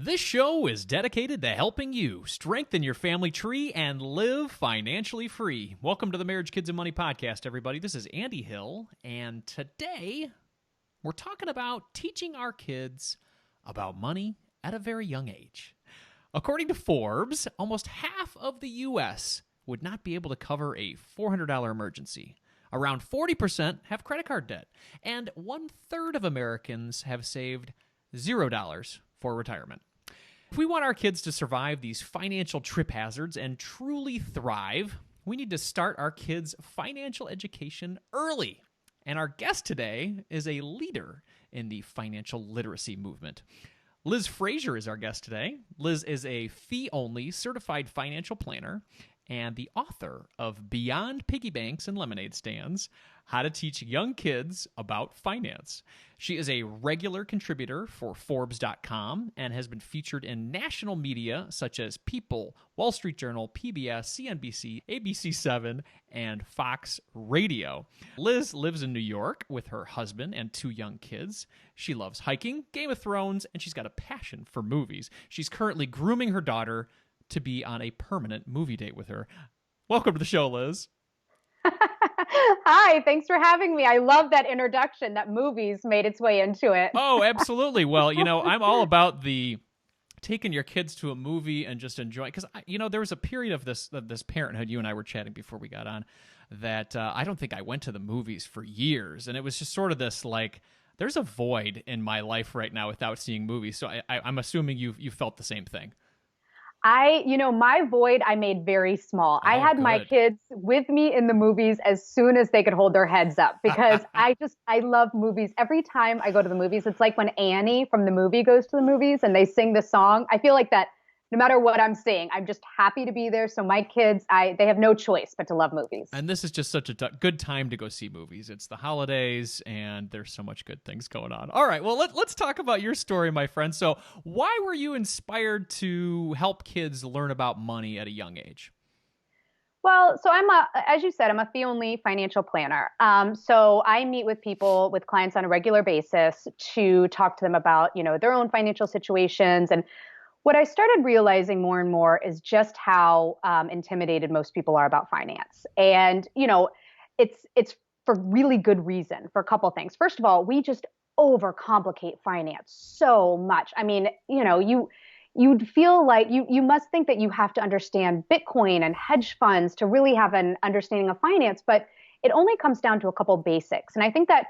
This show is dedicated to helping you strengthen your family tree and live financially free. Welcome to the Marriage, Kids, and Money podcast, everybody. This is Andy Hill, and today we're talking about teaching our kids about money at a very young age. According to Forbes, almost half of the U.S. would not be able to cover a $400 emergency. Around 40% have credit card debt, and 1/3 of Americans have saved $0 for retirement. If we want our kids to survive these financial trip hazards and truly thrive, we need to start our kids' financial education early. And our guest today is a leader in the financial literacy movement. Liz Frazier is our guest today. Liz is a fee-only certified financial planner and the author of Beyond Piggy Banks and Lemonade Stands, How to Teach Young Kids About Finance. She is a regular contributor for Forbes.com and has been featured in national media such as People, Wall Street Journal, PBS, CNBC, ABC7, and Fox Radio. Liz lives in New York with her husband and 2 young kids. She loves hiking, Game of Thrones, and she's got a passion for movies. She's currently grooming her daughter to be on a permanent movie date with her. Welcome to the show, Liz. Hi, thanks for having me. I love that introduction, that movies made its way into it. Oh, absolutely. Well, I'm all about the taking your kids to a movie and just enjoying, because, there was a period of this parenthood, you and I were chatting before we got on, that I don't think I went to the movies for years. And it was just sort of this, like, there's a void in my life right now without seeing movies. So I'm assuming you felt the same thing. My void I made very small. Oh, I had good. my kids with me in the movies as soon as they could hold their heads up because I love movies. Every time I go to the movies, it's like when Annie from the movie goes to the movies and they sing the song. I feel like that no matter what I'm seeing, I'm just happy to be there. So my kids, they have no choice but to love movies. And this is just such a good time to go see movies. It's the holidays, and there's so much good things going on. All right, well, let's talk about your story, my friend. So why were you inspired to help kids learn about money at a young age? Well, so as you said, I'm a fee-only financial planner. So I meet with clients on a regular basis to talk to them about, their own financial situations. And what I started realizing more and more is just how intimidated most people are about finance. And, it's for really good reason, for a couple of things. First of all, we just overcomplicate finance so much. I mean, you'd feel like you must think that you have to understand Bitcoin and hedge funds to really have an understanding of finance, but it only comes down to a couple basics. And I think that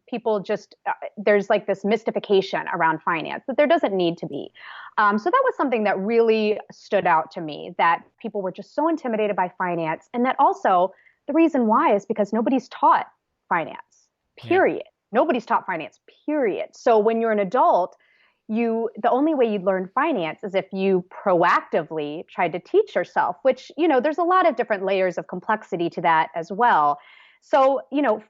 people just, there's like this mystification around finance that there doesn't need to be. So that was something that really stood out to me, that people were just so intimidated by finance. And that also the reason why is because nobody's taught finance, period. Yeah. Nobody's taught finance, period. So when you're an adult, the only way you'd learn finance is if you proactively tried to teach yourself, which, there's a lot of different layers of complexity to that as well. So,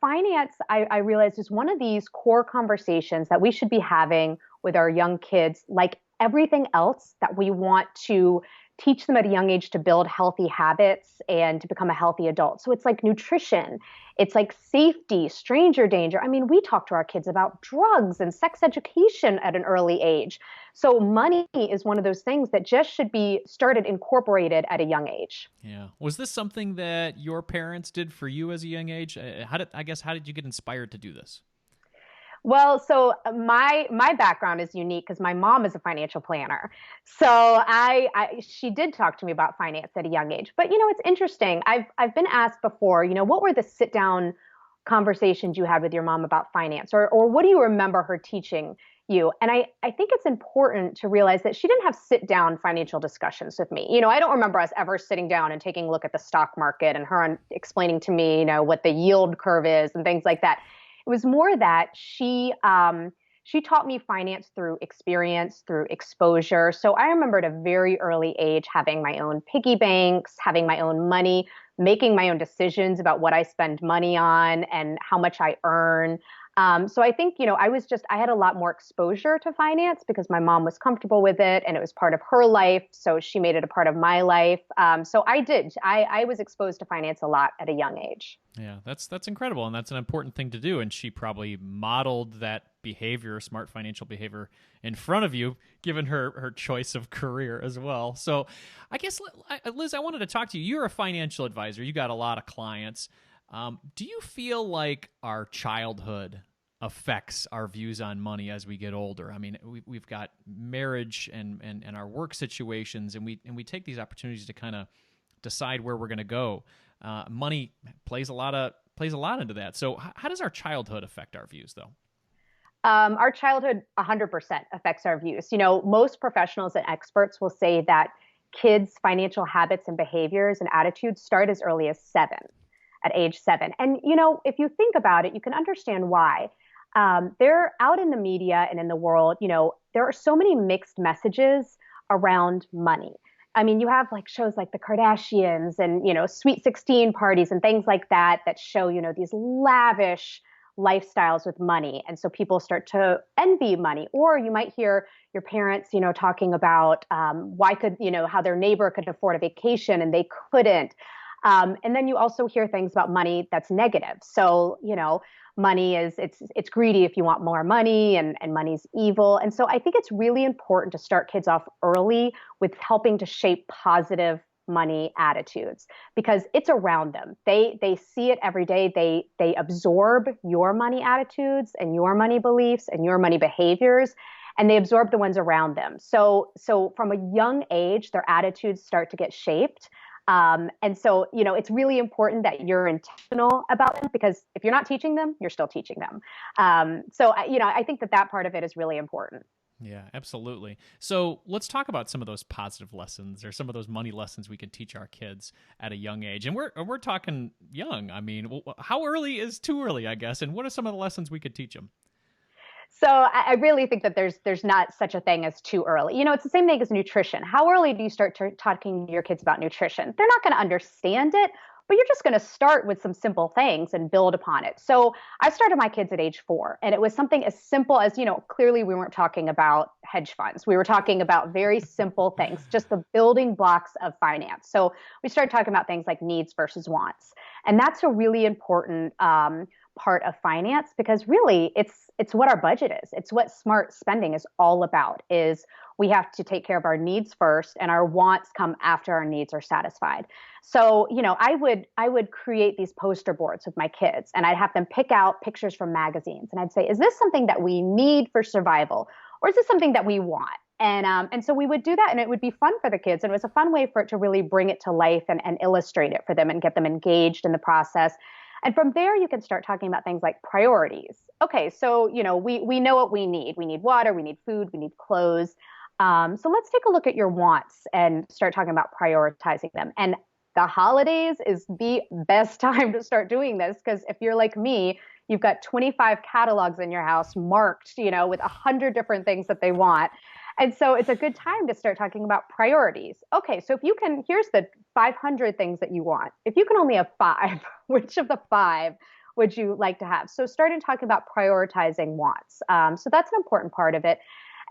finance, I realized, is one of these core conversations that we should be having with our young kids, like everything else that we want to teach them at a young age to build healthy habits and to become a healthy adult. So it's like nutrition, it's like safety, stranger danger. I mean, we talk to our kids about drugs and sex education at an early age. So money is one of those things that just should be incorporated at a young age. Yeah. Was this something that your parents did for you as a young age? How did you get inspired to do this? Well, so my background is unique because my mom is a financial planner. So she did talk to me about finance at a young age. But it's interesting. I've been asked before, what were the sit down conversations you had with your mom about finance, or what do you remember her teaching you? And I think it's important to realize that she didn't have sit down financial discussions with me. I don't remember us ever sitting down and taking a look at the stock market and her explaining to me, what the yield curve is and things like that. It was more that she taught me finance through experience, through exposure. So I remember at a very early age having my own piggy banks, having my own money, making my own decisions about what I spend money on and how much I earn. So I think, I had a lot more exposure to finance because my mom was comfortable with it and it was part of her life. So she made it a part of my life. So I was exposed to finance a lot at a young age. Yeah, that's incredible, and that's an important thing to do. And she probably modeled that behavior, smart financial behavior, in front of you, given her choice of career as well. So, I guess, Liz, I wanted to talk to you. You're a financial advisor. You got a lot of clients. Do you feel like our childhood affects our views on money as we get older? I mean, we've got marriage and our work situations, and we take these opportunities to kind of decide where we're going to go. Money plays a lot into that. So how does our childhood affect our views, though? Our childhood 100% affects our views. Most professionals and experts will say that kids' financial habits and behaviors and attitudes start as early as at age 7. And, if you think about it, you can understand why. They're out in the media and in the world, there are so many mixed messages around money. I mean, you have like shows like the Kardashians and, Sweet 16 parties and things like that show, these lavish lifestyles with money. And so people start to envy money. Or you might hear your parents, talking about how their neighbor could afford a vacation and they couldn't. And then you also hear things about money that's negative. So, money it's greedy if you want more money, and money's evil. And so I think it's really important to start kids off early with helping to shape positive money attitudes because it's around them. They see it every day. They absorb your money attitudes and your money beliefs and your money behaviors, and they absorb the ones around them. So from a young age, their attitudes start to get shaped. And so, it's really important that you're intentional about them because if you're not teaching them, you're still teaching them. I think that part of it is really important. Yeah, absolutely. So let's talk about some of those positive lessons or some of those money lessons we can teach our kids at a young age. And we're talking young. I mean, how early is too early, I guess? And what are some of the lessons we could teach them? So I really think that there's not such a thing as too early. It's the same thing as nutrition. How early do you start talking to your kids about nutrition? They're not going to understand it, but you're just going to start with some simple things and build upon it. So I started my kids at age 4, and it was something as simple as, clearly we weren't talking about hedge funds. We were talking about very simple things, just the building blocks of finance. So we started talking about things like needs versus wants. And that's a really important part of finance because really it's what our budget is. It's what smart spending is all about, is we have to take care of our needs first and our wants come after our needs are satisfied. So, I would create these poster boards with my kids and I'd have them pick out pictures from magazines. And I'd say, is this something that we need for survival? Or is this something that we want? And so we would do that and it would be fun for the kids. And it was a fun way for it to really bring it to life and illustrate it for them and get them engaged in the process. And from there, you can start talking about things like priorities. Okay, so, we know what we need. We need water, we need food, we need clothes. So let's take a look at your wants and start talking about prioritizing them. And the holidays is the best time to start doing this because if you're like me, you've got 25 catalogs in your house marked, with 100 different things that they want. And so it's a good time to start talking about priorities. Okay, so here's the 500 things that you want. If you can only have 5, which of the 5 would you like to have? So starting talking about prioritizing wants. So that's an important part of it.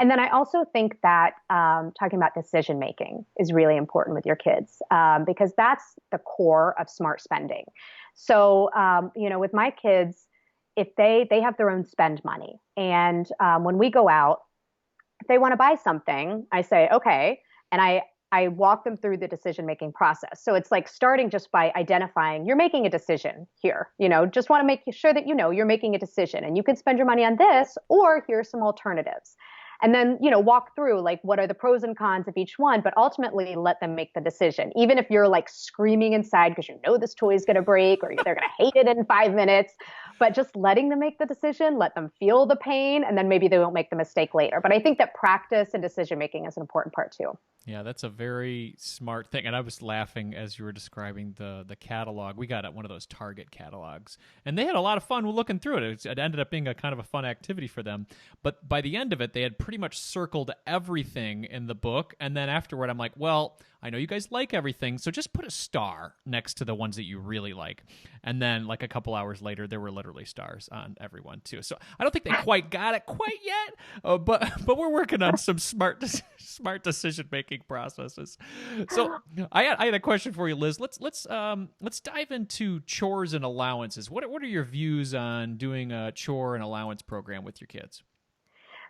And then I also think that talking about decision making is really important with your kids because that's the core of smart spending. So, with my kids, if they have their own spend money, and when we go out, if they want to buy something, I say, okay. And I walk them through the decision-making process. So it's like starting just by identifying, you're making a decision here, just want to make sure that you're making a decision and you can spend your money on this, or here's some alternatives. And then, walk through like what are the pros and cons of each one, but ultimately let them make the decision. Even if you're like screaming inside because this toy is going to break or they're going to hate it in 5 minutes, but just letting them make the decision, let them feel the pain, and then maybe they won't make the mistake later. But I think that practice and decision making is an important part too. Yeah, that's a very smart thing. And I was laughing as you were describing the catalog. We got one of those Target catalogs, and they had a lot of fun looking through it. It ended up being a kind of a fun activity for them. But by the end of it, they had pretty much circled everything in the book. And then afterward, I'm like, well, I know you guys like everything, so just put a star next to the ones that you really like. And then, like a couple hours later, there were literally stars on everyone too. So I don't think they quite got it quite yet, but we're working on some smart decision making processes. So I had a question for you, Liz. Let's dive into chores and allowances. What are your views on doing a chore and allowance program with your kids?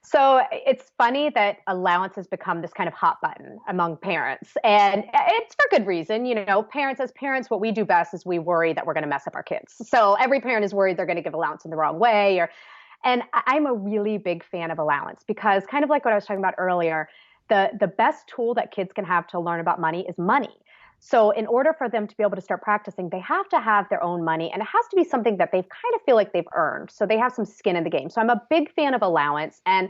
So it's funny that allowance has become this kind of hot button among parents, and it's for good reason. Parents, as parents, what we do best is we worry that we're going to mess up our kids. So every parent is worried they're going to give allowance in the wrong way, and I'm a really big fan of allowance because, kind of like what I was talking about earlier, the best tool that kids can have to learn about money is money. So in order for them to be able to start practicing, they have to have their own money, and it has to be something that they kind of feel like they've earned. So they have some skin in the game. So I'm a big fan of allowance. And,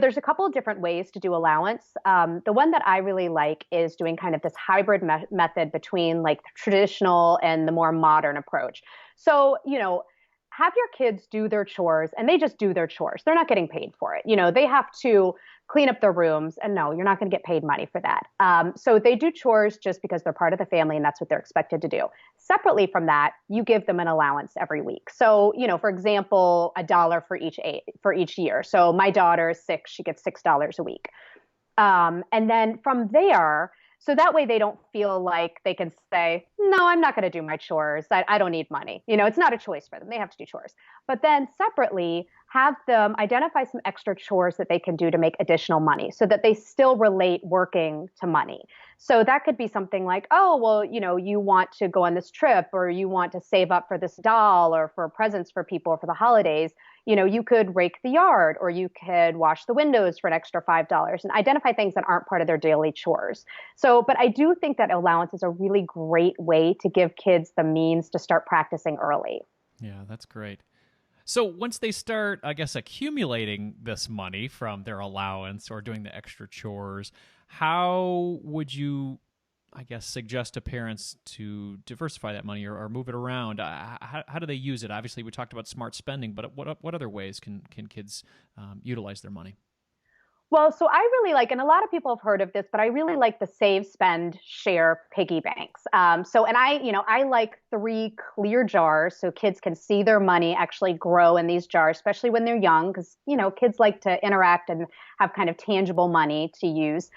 there's a couple of different ways to do allowance. The one that I really like is doing kind of this hybrid method between like the traditional and the more modern approach. So, have your kids do their chores and they just do their chores. They're not getting paid for it. They have to clean up their rooms, and no, you're not going to get paid money for that. So they do chores just because they're part of the family and that's what they're expected to do. Separately from that, you give them an allowance every week. So, for example, $1 for each year. So my daughter is 6, she gets $6 a week. And then from there, so that way they don't feel like they can say, no, I'm not going to do my chores. I don't need money. It's not a choice for them. They have to do chores. But then separately, have them identify some extra chores that they can do to make additional money so that they still relate working to money. So that could be something like, oh, well, you want to go on this trip, or you want to save up for this doll or for presents for people for the holidays. You could rake the yard, or you could wash the windows for an extra $5, and identify things that aren't part of their daily chores. So, but I do think that allowance is a really great way to give kids the means to start practicing early. Yeah, that's great. So once they start, I guess, accumulating this money from their allowance or doing the extra chores, how would you, I guess, suggest to parents to diversify that money, or move it around? How do they use it? Obviously, we talked about smart spending, but what other ways can kids utilize their money? Well, so I really like, and a lot of people have heard of this, but I really like the save, spend, share piggy banks. And I like 3 clear jars so kids can see their money actually grow in these jars, especially when they're young, because, kids like to interact and have kind of tangible money to use.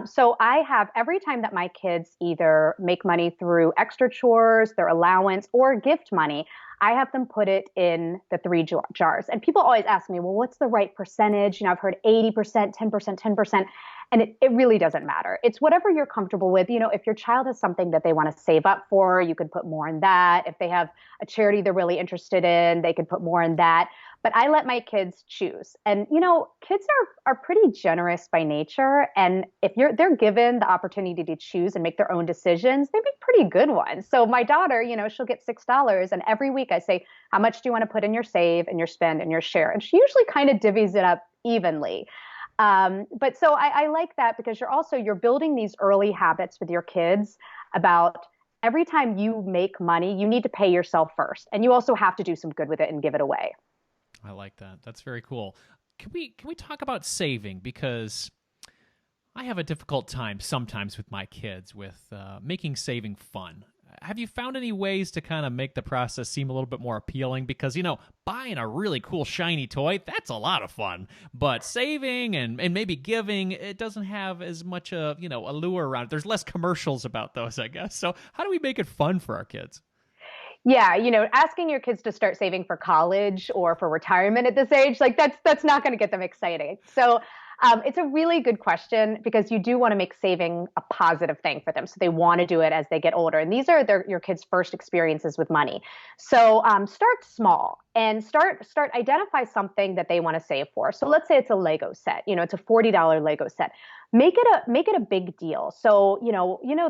So I have, every time that my kids either make money through extra chores, their allowance, or gift money, I have them put it in the 3 jars. And people always ask me, well, what's the right percentage? I've heard 80%, 10%, 10%. And it really doesn't matter. It's whatever you're comfortable with. If your child has something that they want to save up for, you could put more in that. If they have a charity they're really interested in, they could put more in that. But I let my kids choose. And, kids are pretty generous by nature. And if they're given the opportunity to choose and make their own decisions, they make pretty good ones. So my daughter, she'll get $6. And every week I say, how much do you want to put in your save and your spend and your share? And she usually kind of divvies it up evenly. But so I like that because you're building these early habits with your kids about every time you make money, you need to pay yourself first. And you also have to do some good with it and give it away. I like that. That's very cool. Can we talk about saving? Because I have a difficult time sometimes with my kids with making saving fun. Have you found any ways to kind of make the process seem a little bit more appealing? Because, buying a really cool shiny toy, that's a lot of fun. But saving and maybe giving, it doesn't have as much allure around it. There's less commercials about those, I guess. So how do we make it fun for our kids? Yeah, asking your kids to start saving for college or for retirement at this age, like that's not going to get them excited. So it's a really good question because you do want to make saving a positive thing for them. So they want to do it as they get older. And these are your kids' first experiences with money. So start small and start identify something that they want to save for. So let's say it's a Lego set. It's a $40 Lego set. Make it a big deal. So,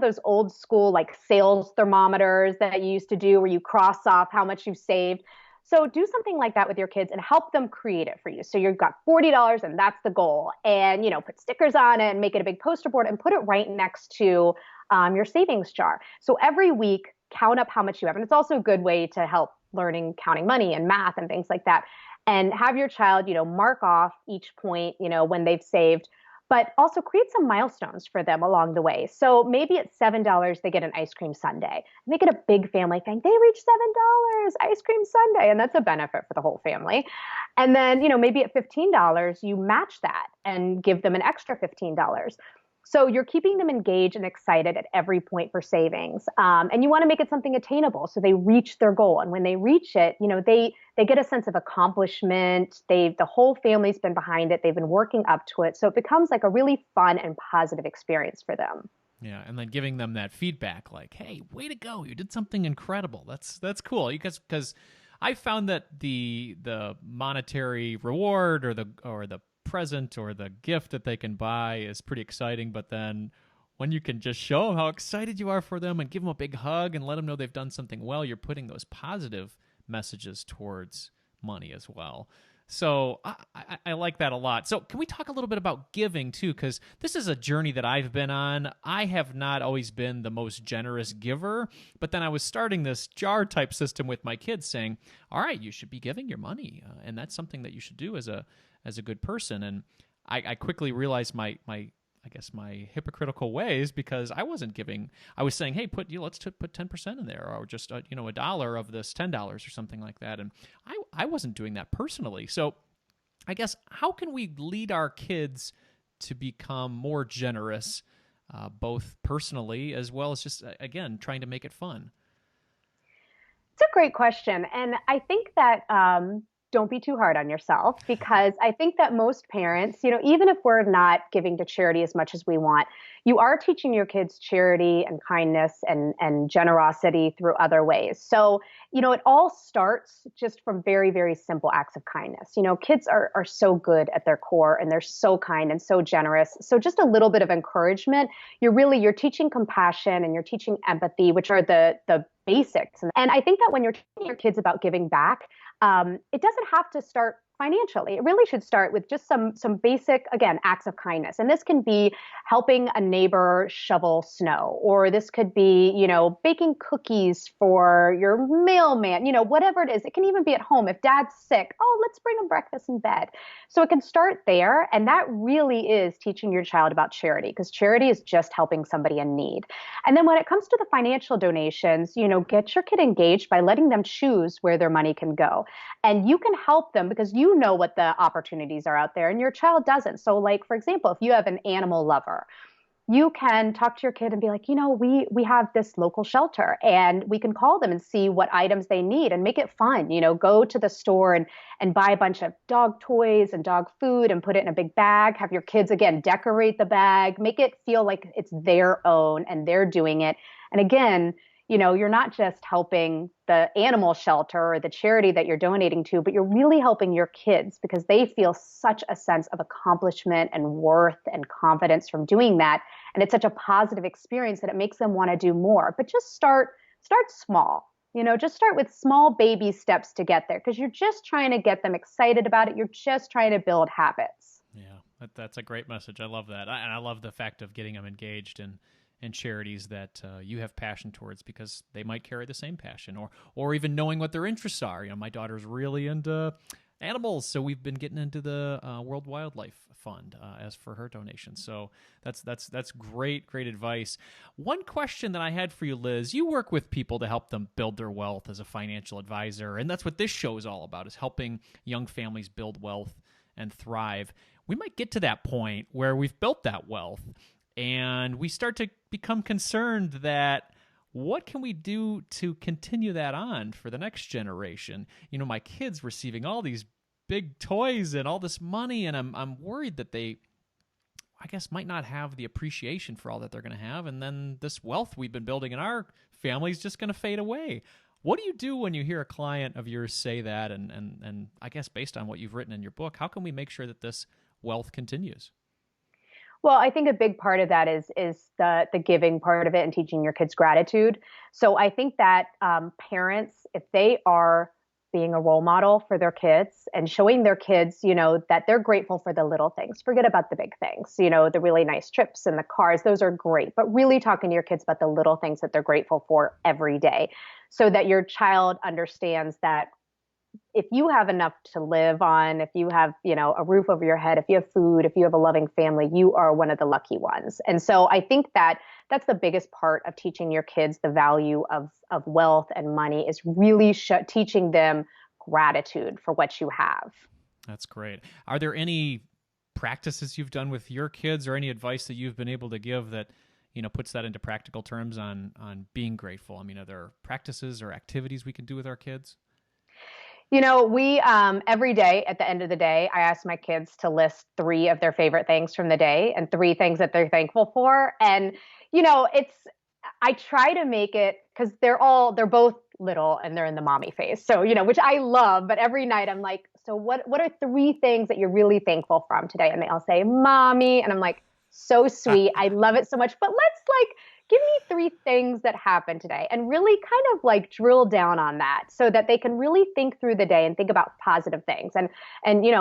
those old school like sales thermometers that you used to do where you cross off how much you saved. So do something like that with your kids and help them create it for you. So you've got $40 and that's the goal. And, put stickers on it and make it a big poster board and put it right next to your savings jar. So every week, count up how much you have. And it's also a good way to help learning counting money and math and things like that. And have your child, mark off each point, when they've saved, but also create some milestones for them along the way. So maybe at $7, they get an ice cream sundae. Make it a big family thing. They reach $7, ice cream sundae, and that's a benefit for the whole family. And then, maybe at $15, you match that and give them an extra $15. So you're keeping them engaged and excited at every point for savings. And you want to make it something attainable so they reach their goal. And when they reach it, they get a sense of accomplishment. The whole family's been behind it. They've been working up to it. So it becomes like a really fun and positive experience for them. Yeah, and then giving them that feedback like, hey, way to go. You did something incredible. That's cool. Because I found that the monetary reward or the present or the gift that they can buy is pretty exciting, but then when you can just show them how excited you are for them and give them a big hug and let them know they've done something well, you're putting those positive messages towards money as well. So I like that a lot. So can we talk a little bit about giving too? Because this is a journey that I've been on. I have not always been the most generous giver, but then I was starting this jar type system with my kids saying, all right, you should be giving your money. And that's something that you should do as a good person. And I quickly realized my hypocritical ways because I wasn't giving. I was saying, hey, let's put 10% in there, or just $1 of this $10 or something like that. And I wasn't doing that personally. So I guess how can we lead our kids to become more generous, both personally as well as just again trying to make it fun? It's a great question, and I think that don't be too hard on yourself, because I think that most parents, even if we're not giving to charity as much as we want, you are teaching your kids charity and kindness and generosity through other ways. So, it all starts just from very, very simple acts of kindness. Kids are so good at their core and they're so kind and so generous. So just a little bit of encouragement, you're teaching compassion and you're teaching empathy, which are the basics. And I think that when you're teaching your kids about giving back, it doesn't have to start financially. It really should start with just some basic, again, acts of kindness. And this can be helping a neighbor shovel snow, or this could be, baking cookies for your mailman, whatever it is. It can even be at home. If dad's sick, oh, let's bring him breakfast in bed. So it can start there. And that really is teaching your child about charity, because charity is just helping somebody in need. And then when it comes to the financial donations, get your kid engaged by letting them choose where their money can go. And you can help them because you know what the opportunities are out there and your child doesn't. So like, for example, if you have an animal lover, you can talk to your kid and be like, we have this local shelter, and we can call them and see what items they need and make it fun. Go to the store and buy a bunch of dog toys and dog food and put it in a big bag. Have your kids, again, decorate the bag, make it feel like it's their own and they're doing it. And again, you're not just helping the animal shelter or the charity that you're donating to, but you're really helping your kids because they feel such a sense of accomplishment and worth and confidence from doing that. And it's such a positive experience that it makes them want to do more. But just start small. Just start with small baby steps to get there, because you're just trying to get them excited about it. You're just trying to build habits. Yeah, that's a great message. I love that. And I love the fact of getting them engaged in charities that you have passion towards, because they might carry the same passion, or even knowing what their interests are. My daughter's really into animals, so we've been getting into the World Wildlife Fund as for her donation. So that's great advice. One question that I had for you, Liz, you work with people to help them build their wealth as a financial advisor, and that's what this show is all about, is helping young families build wealth and thrive. We might get to that point where we've built that wealth and we start to become concerned that what can we do to continue that on for the next generation? My kids receiving all these big toys and all this money, and I'm worried that they, I guess, might not have the appreciation for all that they're going to have, and then this wealth we've been building in our family is just going to fade away. What do you do when you hear a client of yours say that? And I guess based on what you've written in your book, how can we make sure that this wealth continues? Well, I think a big part of that is the giving part of it and teaching your kids gratitude. So I think that parents, if being a role model for their kids and showing their kids, that they're grateful for the little things. Forget about the big things, the really nice trips and the cars. Those are great. But really talking to your kids about the little things that they're grateful for every day so that your child understands that if you have enough to live on, if you have, a roof over your head, if you have food, if you have a loving family, you are one of the lucky ones. And so I think that that's the biggest part of teaching your kids the value of wealth and money is really teaching them gratitude for what you have. That's great. Are there any practices you've done with your kids or any advice that you've been able to give that, puts that into practical terms on being grateful? I mean, are there practices or activities we can do with our kids? We every day at the end of the day, I ask my kids to list 3 of their favorite things from the day and 3 things that they're thankful for. And, I try to make it because they're both little and they're in the mommy phase. So, which I love, but every night I'm like, so what are 3 things that you're really thankful from today? And they all say, mommy. And I'm like, so sweet. I love it so much. But let's give me 3 things that happened today and really kind of drill down on that so that they can really think through the day and think about positive things. And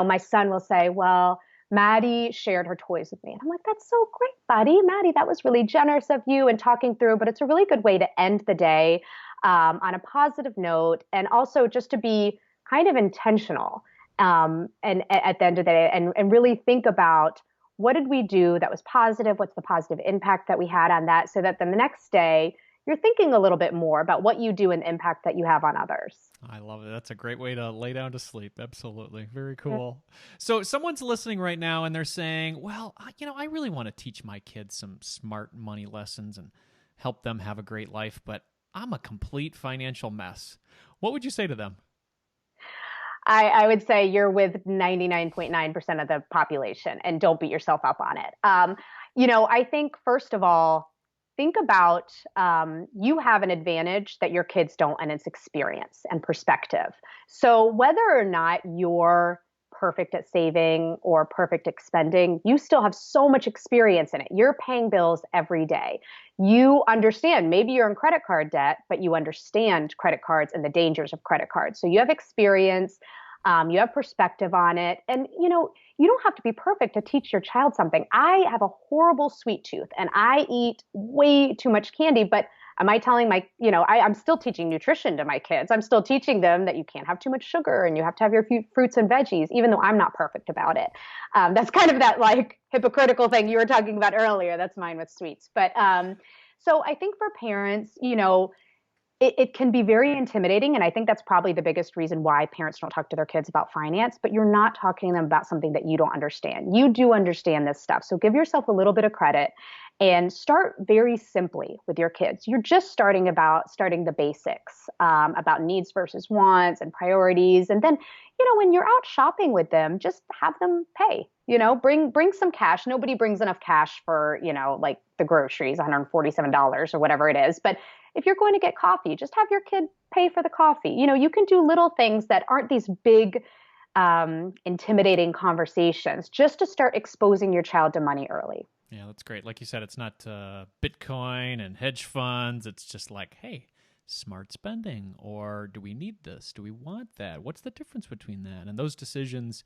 my son will say, well, Maddie shared her toys with me. And I'm like, that's so great, buddy. Maddie, that was really generous of you and talking through, but it's a really good way to end the day on a positive note. And also just to be kind of intentional and at the end of the day and really think about what did we do that was positive? What's the positive impact that we had on that? So that then the next day, you're thinking a little bit more about what you do and the impact that you have on others. I love it. That's a great way to lay down to sleep. Absolutely. Very cool. Yeah. So someone's listening right now and they're saying, well, I really want to teach my kids some smart money lessons and help them have a great life, but I'm a complete financial mess. What would you say to them? I would say you're with 99.9% of the population and don't beat yourself up on it. I think, first of all, think about you have an advantage that your kids don't, and it's experience and perspective. So whether or not you're perfect at saving or perfect at spending, you still have so much experience in it. You're paying bills every day. You understand, maybe you're in credit card debt, but you understand credit cards and the dangers of credit cards. So you have experience, you have perspective on it. And, you don't have to be perfect to teach your child something. I have a horrible sweet tooth and I eat way too much candy, but am I telling I'm still teaching nutrition to my kids. I'm still teaching them that you can't have too much sugar and you have to have your fruits and veggies, even though I'm not perfect about it. That's kind of that hypocritical thing you were talking about earlier. That's mine with sweets. But so I think for parents, it can be very intimidating. And I think that's probably the biggest reason why parents don't talk to their kids about finance, but you're not talking to them about something that you don't understand. You do understand this stuff. So give yourself a little bit of credit and start very simply with your kids. You're just starting the basics about needs versus wants and priorities. And then, when you're out shopping with them, just have them pay, bring some cash. Nobody brings enough cash for, the groceries, $147 or whatever it is. But if you're going to get coffee, just have your kid pay for the coffee. You can do little things that aren't these big, intimidating conversations just to start exposing your child to money early. Yeah, that's great. Like you said, it's not Bitcoin and hedge funds. It's just like, hey, smart spending, or do we need this? Do we want that? What's the difference between that? And those decisions,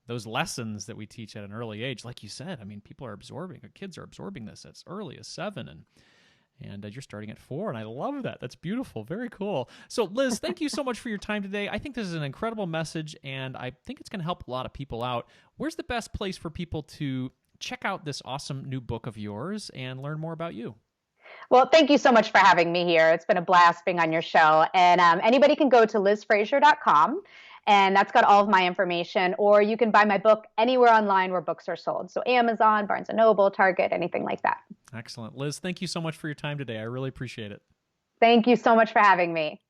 those lessons that we teach at an early age, like you said, I mean, kids are absorbing this as early as 7 and you're starting at 4, and I love that. That's beautiful. Very cool. So, Liz, thank you so much for your time today. I think this is an incredible message, and I think it's going to help a lot of people out. Where's the best place for people to check out this awesome new book of yours and learn more about you? Well, thank you so much for having me here. It's been a blast being on your show. And anybody can go to lizfrazier.com, and that's got all of my information. Or you can buy my book anywhere online where books are sold. So Amazon, Barnes & Noble, Target, anything like that. Excellent. Liz, thank you so much for your time today. I really appreciate it. Thank you so much for having me.